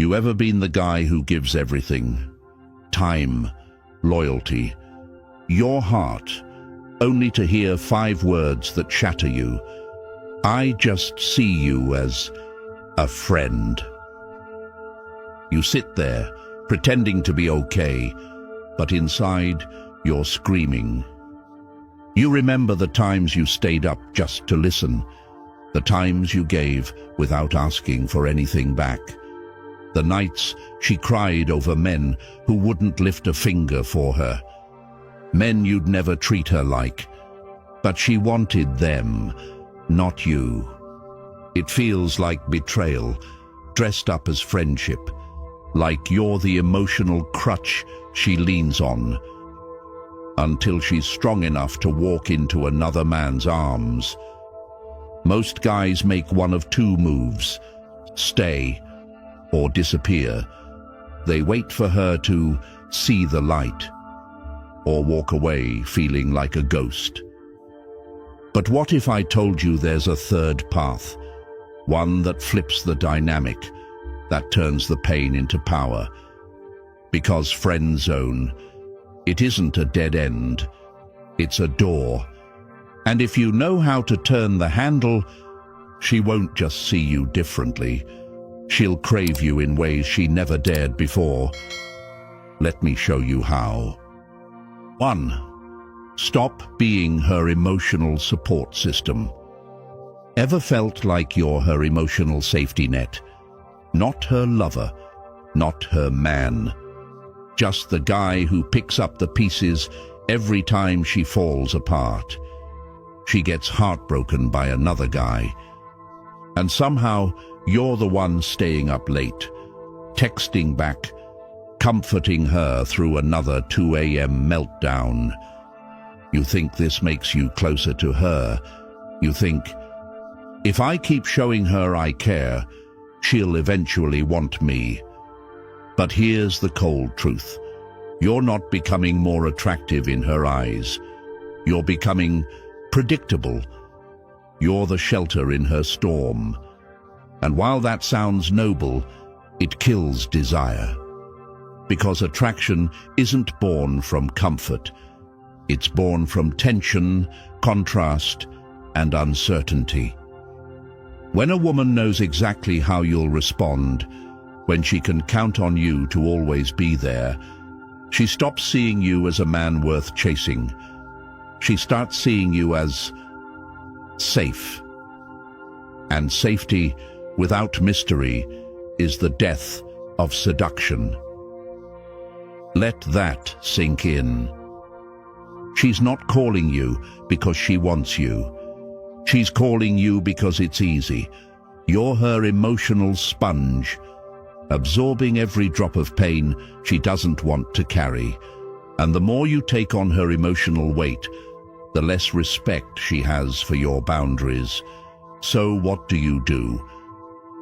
You ever been the guy who gives everything? Time, loyalty, your heart, only to hear 5 words that shatter you. I just see you as a friend. You sit there, pretending to be okay, but inside, you're screaming. You remember the times you stayed up just to listen, the times you gave without asking for anything back, the nights she cried over men who wouldn't lift a finger for her, men you'd never treat her like, but she wanted them, not you. It feels like betrayal, dressed up as friendship, like you're the emotional crutch she leans on, until she's strong enough to walk into another man's arms. Most guys make one of 2 moves: stay or disappear. They wait for her to see the light, or walk away feeling like a ghost. But what if I told you there's a third path, one that flips the dynamic, that turns the pain into power? Because Friendzone, it isn't a dead end, it's a door. And if you know how to turn the handle, she won't just see you differently. She'll crave you in ways she never dared before. Let me show you how. 1. Stop being her emotional support system. Ever felt like you're her emotional safety net? Not her lover, not her man. Just the guy who picks up the pieces every time she falls apart. She gets heartbroken by another guy, and somehow you're the one staying up late, texting back, comforting her through another 2 a.m. meltdown. You think this makes you closer to her. You think, if I keep showing her I care, she'll eventually want me. But here's the cold truth. You're not becoming more attractive in her eyes. You're becoming predictable. You're the shelter in her storm. And while that sounds noble, it kills desire. Because attraction isn't born from comfort. It's born from tension, contrast, and uncertainty. When a woman knows exactly how you'll respond, when she can count on you to always be there, she stops seeing you as a man worth chasing. She starts seeing you as safe. And safety without mystery is the death of seduction. Let that sink in. She's not calling you because she wants you. She's calling you because it's easy. You're her emotional sponge, absorbing every drop of pain she doesn't want to carry. And the more you take on her emotional weight, the less respect she has for your boundaries. So what do?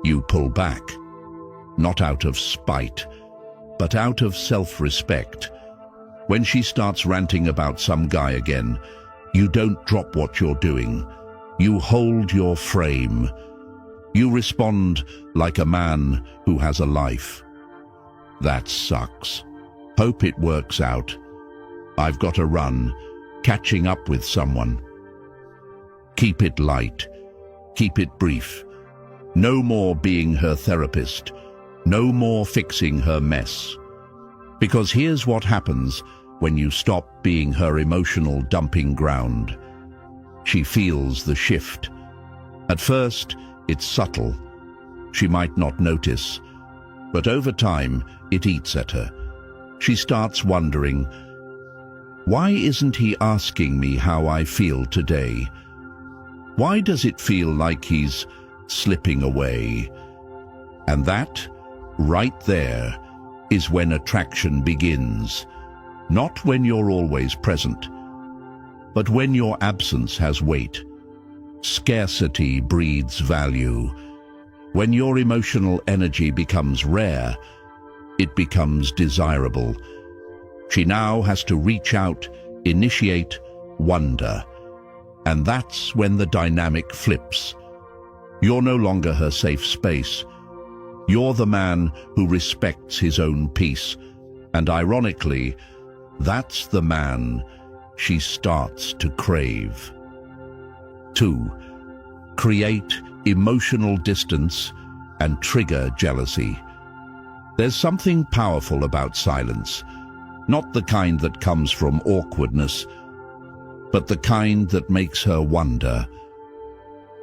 You pull back, not out of spite, but out of self-respect. When she starts ranting about some guy again, you don't drop what you're doing. You hold your frame. You respond like a man who has a life. That sucks. Hope it works out. I've got to run, catching up with someone. Keep it light. Keep it brief. No more being her therapist. No more fixing her mess. Because here's what happens when you stop being her emotional dumping ground. She feels the shift. At first, it's subtle. She might not notice, but over time, it eats at her. She starts wondering, why isn't he asking me how I feel today? Why does it feel like he's slipping away? And that, right there, is when attraction begins. Not when you're always present, but when your absence has weight. Scarcity breeds value. When your emotional energy becomes rare, it becomes desirable. She now has to reach out, initiate, wonder. And that's when the dynamic flips. You're no longer her safe space. You're the man who respects his own peace, and ironically, that's the man she starts to crave. 2. Create emotional distance and trigger jealousy. There's something powerful about silence, not the kind that comes from awkwardness, but the kind that makes her wonder,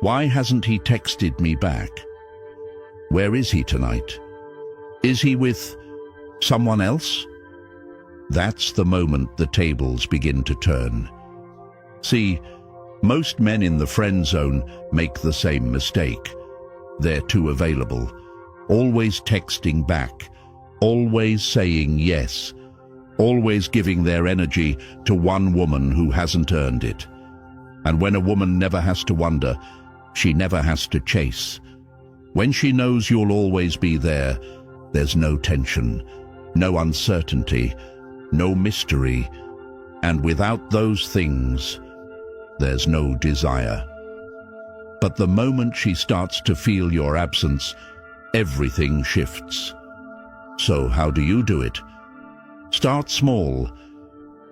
why hasn't he texted me back? Where is he tonight? Is he with someone else? That's the moment the tables begin to turn. See, most men in the friend zone make the same mistake. They're too available, always texting back, always saying yes, always giving their energy to one woman who hasn't earned it. And when a woman never has to wonder, she never has to chase. When she knows you'll always be there, there's no tension, no uncertainty, no mystery, and without those things, there's no desire. But the moment she starts to feel your absence, everything shifts. So how do you do it? Start small.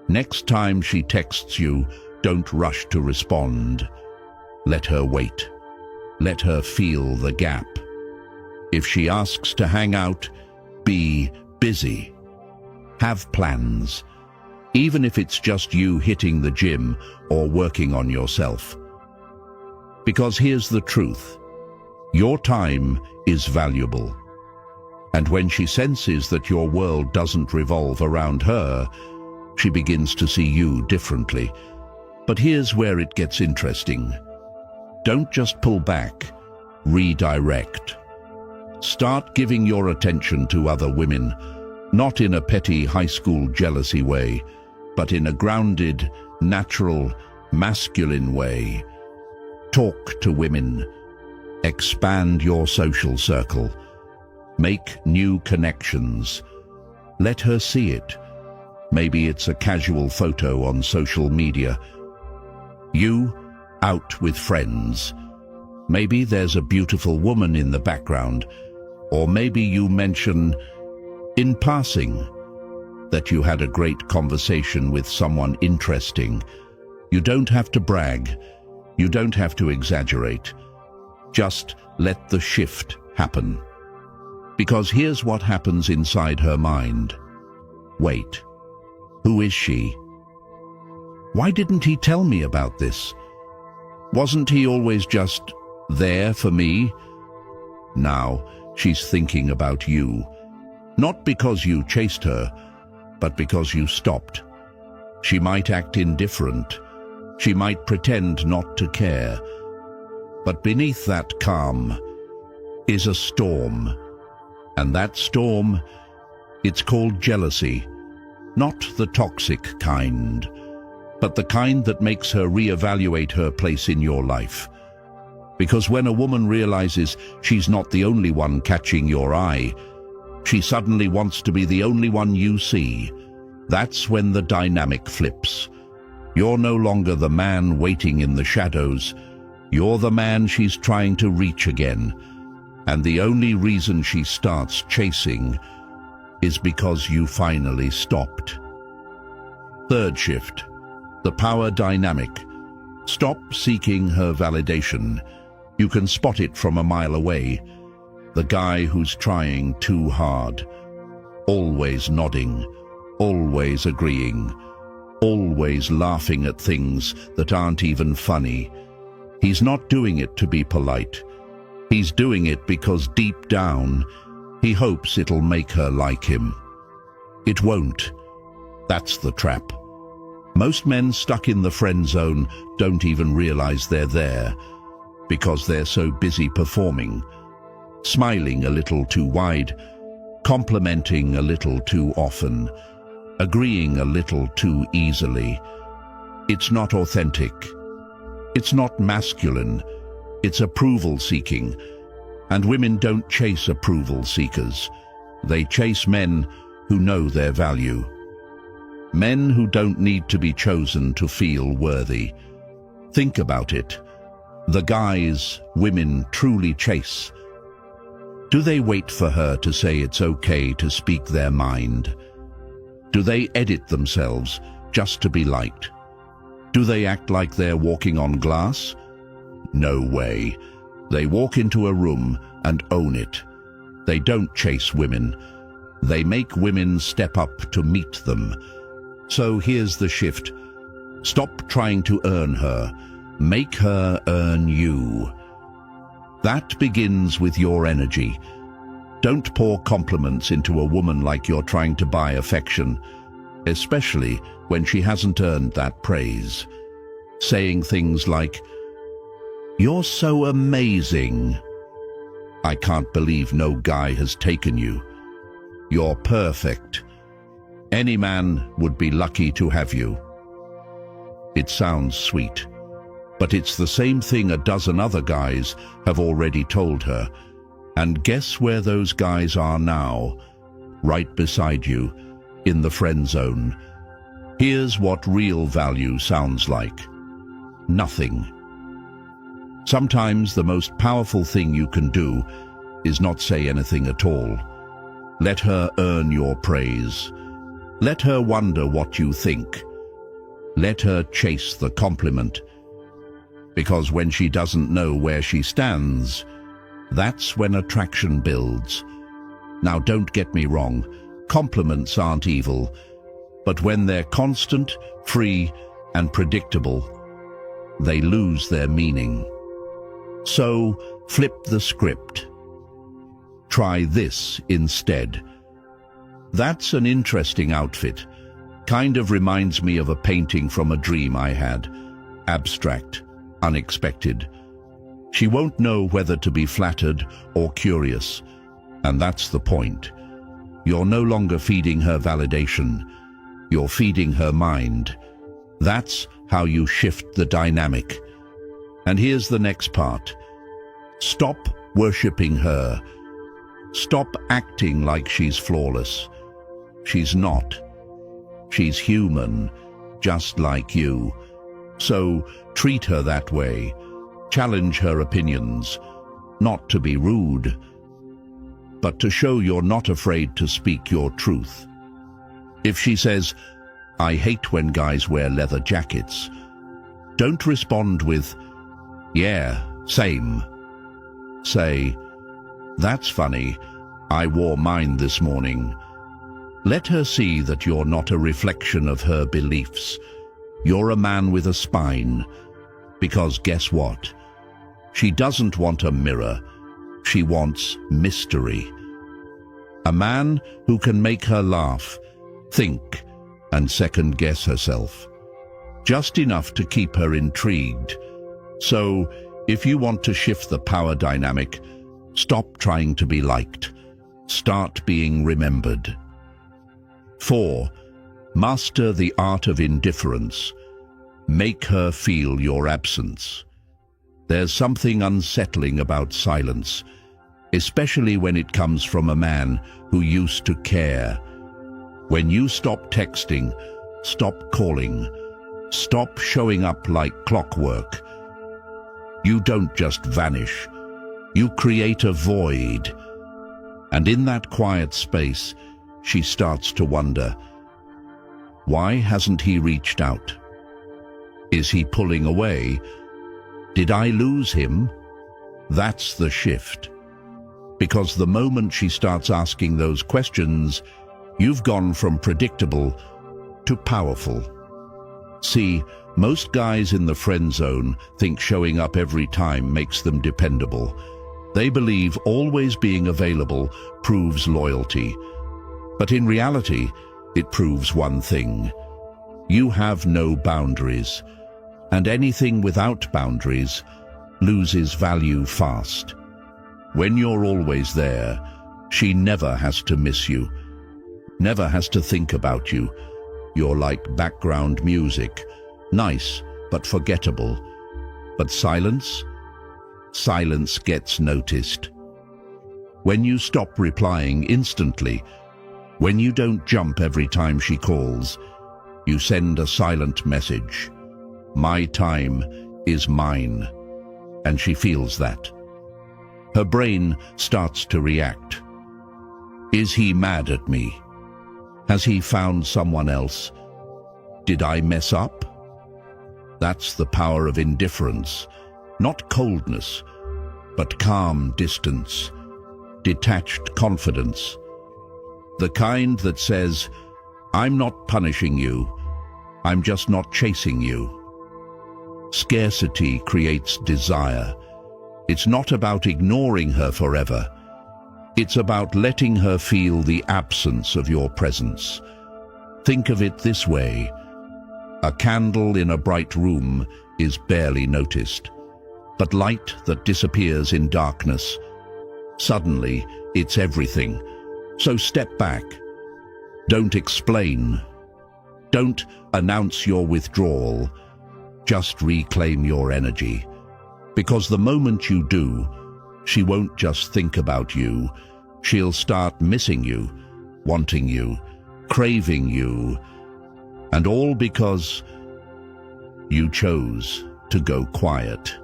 Next time she texts you, don't rush to respond. Let her wait. Let her feel the gap. If she asks to hang out, be busy. Have plans, even if it's just you hitting the gym or working on yourself. Because here's the truth. Your time is valuable. And when she senses that your world doesn't revolve around her, she begins to see you differently. But here's where it gets interesting. Don't just pull back, redirect. Start giving your attention to other women, not in a petty high school jealousy way, but in a grounded, natural, masculine way. Talk to women. Expand your social circle. Make new connections. Let her see it. Maybe it's a casual photo on social media. You out with friends. Maybe there's a beautiful woman in the background, or maybe you mention, in passing, that you had a great conversation with someone interesting. You don't have to brag. You don't have to exaggerate. Just let the shift happen. Because here's what happens inside her mind. Wait, who is she? Why didn't he tell me about this? Wasn't he always just there for me? Now she's thinking about you, not because you chased her, but because you stopped. She might act indifferent. She might pretend not to care. But beneath that calm is a storm. And that storm, it's called jealousy. Not the toxic kind, but the kind that makes her reevaluate her place in your life. Because when a woman realizes she's not the only one catching your eye, she suddenly wants to be the only one you see. That's when the dynamic flips. You're no longer the man waiting in the shadows. You're the man she's trying to reach again. And the only reason she starts chasing is because you finally stopped. Third shift, the power dynamic. Stop seeking her validation. You can spot it from a mile away. The guy who's trying too hard, always nodding, always agreeing, always laughing at things that aren't even funny. He's not doing it to be polite. He's doing it because deep down, he hopes it'll make her like him. It won't. That's the trap. Most men stuck in the friend zone don't even realize they're there because they're so busy performing, smiling a little too wide, complimenting a little too often, agreeing a little too easily. It's not authentic. It's not masculine. It's approval seeking. And women don't chase approval seekers. They chase men who know their value. Men who don't need to be chosen to feel worthy. Think about it. The guys women truly chase Do they wait for her to say it's okay to speak their mind? Do they edit themselves just to be liked? Do they act like they're walking on glass? No way. They walk into a room and own it. They don't chase women. They make women step up to meet them. So here's the shift. Stop trying to earn her. Make her earn you. That begins with your energy. Don't pour compliments into a woman like you're trying to buy affection, especially when she hasn't earned that praise. Saying things like, "You're so amazing. I can't believe no guy has taken you. You're perfect. Any man would be lucky to have you." It sounds sweet, but it's the same thing a dozen other guys have already told her. And guess where those guys are now? Right beside you, in the friend zone. Here's what real value sounds like. Nothing. Sometimes the most powerful thing you can do is not say anything at all. Let her earn your praise. Let her wonder what you think. Let her chase the compliment. Because when she doesn't know where she stands, that's when attraction builds. Now, don't get me wrong, compliments aren't evil, but when they're constant, free, and predictable, they lose their meaning. So, flip the script. Try this instead. That's an interesting outfit. Kind of reminds me of a painting from a dream I had. Abstract, unexpected. She won't know whether to be flattered or curious, and that's the point. You're no longer feeding her validation. You're feeding her mind. That's how you shift the dynamic. And here's the next part. Stop worshipping her. Stop acting like she's flawless. She's not. She's human, just like you. So treat her that way. Challenge her opinions, not to be rude, but to show you're not afraid to speak your truth. If she says, "I hate when guys wear leather jackets," don't respond with, "Yeah, same." Say, "That's funny, I wore mine this morning." Let her see that you're not a reflection of her beliefs. You're a man with a spine. Because guess what? She doesn't want a mirror. She wants mystery. A man who can make her laugh, think, and second-guess herself. Just enough to keep her intrigued. So, if you want to shift the power dynamic, stop trying to be liked. Start being remembered. 4. Master the art of indifference. Make her feel your absence. There's something unsettling about silence, especially when it comes from a man who used to care. When you stop texting, stop calling, stop showing up like clockwork, you don't just vanish. You create a void. And in that quiet space, she starts to wonder, why hasn't he reached out? Is he pulling away? Did I lose him? That's the shift. Because the moment she starts asking those questions, you've gone from predictable to powerful. See, most guys in the friend zone think showing up every time makes them dependable. They believe always being available proves loyalty. But in reality, it proves one thing. You have no boundaries. And anything without boundaries loses value fast. When you're always there, she never has to miss you, never has to think about you. You're like background music, nice but forgettable. But silence? Silence gets noticed. When you stop replying instantly, when you don't jump every time she calls, you send a silent message. My time is mine, and she feels that. Her brain starts to react. Is he mad at me? Has he found someone else? Did I mess up? That's the power of indifference, not coldness, but calm distance, detached confidence. The kind that says, I'm not punishing you, I'm just not chasing you. Scarcity creates desire. It's not about ignoring her forever. It's about letting her feel the absence of your presence. Think of it this way. A candle in a bright room is barely noticed, but light that disappears in darkness, suddenly it's everything. So step back. Don't explain. Don't announce your withdrawal. Just reclaim your energy. Because the moment you do, she won't just think about you. She'll start missing you, wanting you, craving you, and all because you chose to go quiet.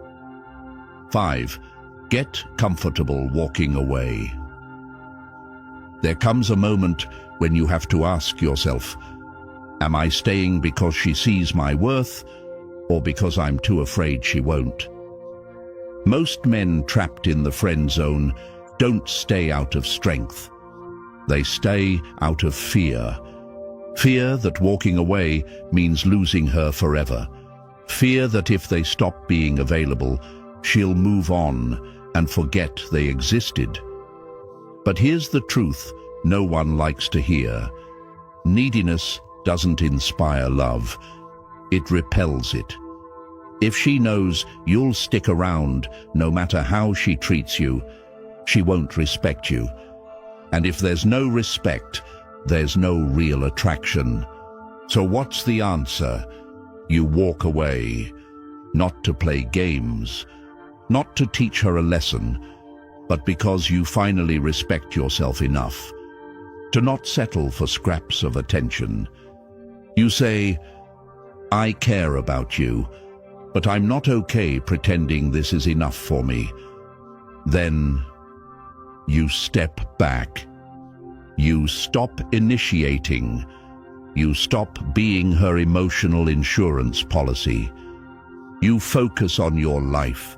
5. Get comfortable walking away. There comes a moment when you have to ask yourself, am I staying because she sees my worth, or because I'm too afraid she won't? Most men trapped in the friend zone don't stay out of strength. They stay out of fear. Fear that walking away means losing her forever. Fear that if they stop being available, she'll move on and forget they existed. But here's the truth no one likes to hear. Neediness doesn't inspire love. It repels it. If she knows you'll stick around no matter how she treats you, she won't respect you. And if there's no respect, there's no real attraction. So what's the answer? You walk away, not to play games, not to teach her a lesson, but because you finally respect yourself enough to not settle for scraps of attention. You say, I care about you, but I'm not okay pretending this is enough for me. Then you step back. You stop initiating. You stop being her emotional insurance policy. You focus on your life,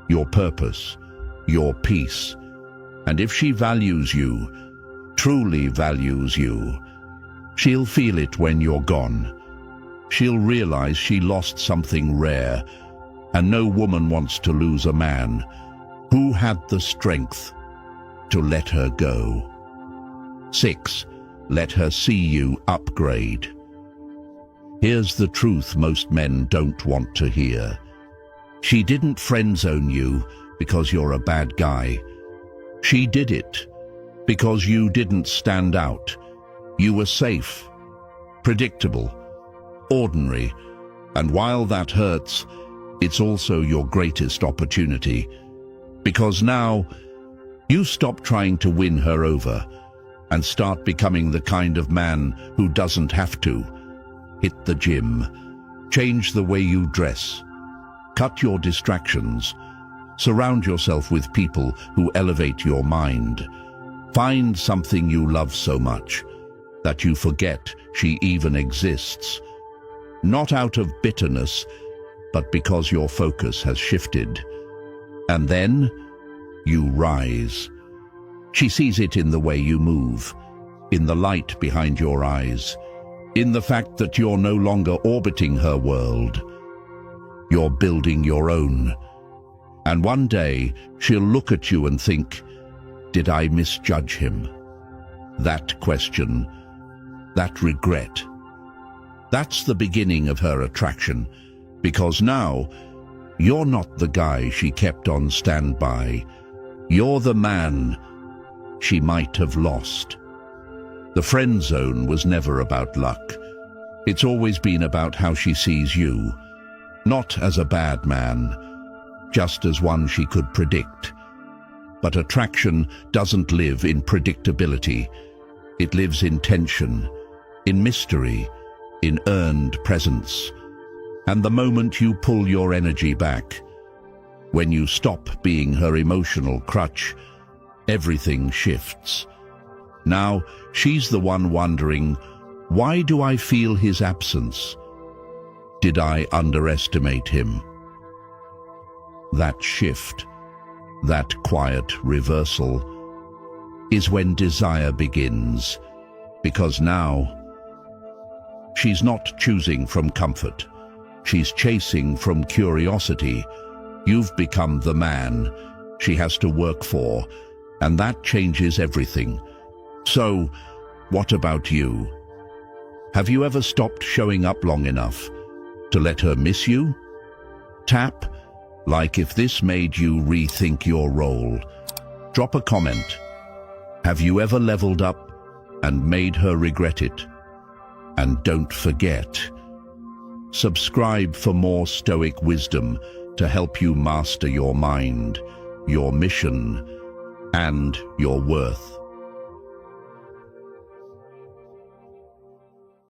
your purpose, your peace. And if she values you, truly values you, she'll feel it when you're gone. She'll realize she lost something rare, and no woman wants to lose a man who had the strength to let her go. 6. Let her see you upgrade. Here's the truth most men don't want to hear. She didn't friendzone you because you're a bad guy. She did it because you didn't stand out. You were safe, predictable, ordinary, and while that hurts, it's also your greatest opportunity. Because now, you stop trying to win her over and start becoming the kind of man who doesn't have to. Hit the gym, change the way you dress, cut your distractions, surround yourself with people who elevate your mind. Find something you love so much that you forget she even exists. Not out of bitterness, but because your focus has shifted. And then you rise. She sees it in the way you move, in the light behind your eyes, in the fact that you're no longer orbiting her world. You're building your own. And one day she'll look at you and think, did I misjudge him? That question, that regret, that's the beginning of her attraction, because now you're not the guy she kept on standby. You're the man she might have lost. The friend zone was never about luck. It's always been about how she sees you, not as a bad man, just as one she could predict. But attraction doesn't live in predictability. It lives in tension, in mystery, in earned presence. And the moment you pull your energy back, When you stop being her emotional crutch, everything shifts. Now, she's the one wondering, why do I feel his absence? Did I underestimate him? That shift, that quiet reversal, is when desire begins, because now she's not choosing from comfort. She's chasing from curiosity. You've become the man she has to work for, and that changes everything. So, what about you? Have you ever stopped showing up long enough to let her miss you? Tap like if this made you rethink your role. Drop a comment. Have you ever leveled up and made her regret it? And don't forget, subscribe for more Stoic wisdom to help you master your mind, your mission, and your worth.